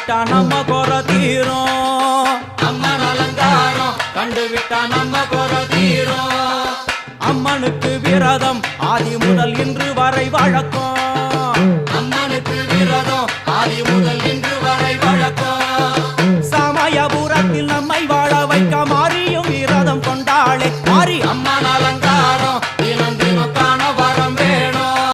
விட்டா நம்ம குறை தீரும். அம்மன் அலங்காரம் கண்டுவிட்டா நம்ம குறை தீரும். அம்மனுக்கு விரதம் ஆதி முதல் இன்று வரை வழக்கம். அம்மனுக்கு விரதம் ஆதி முதல்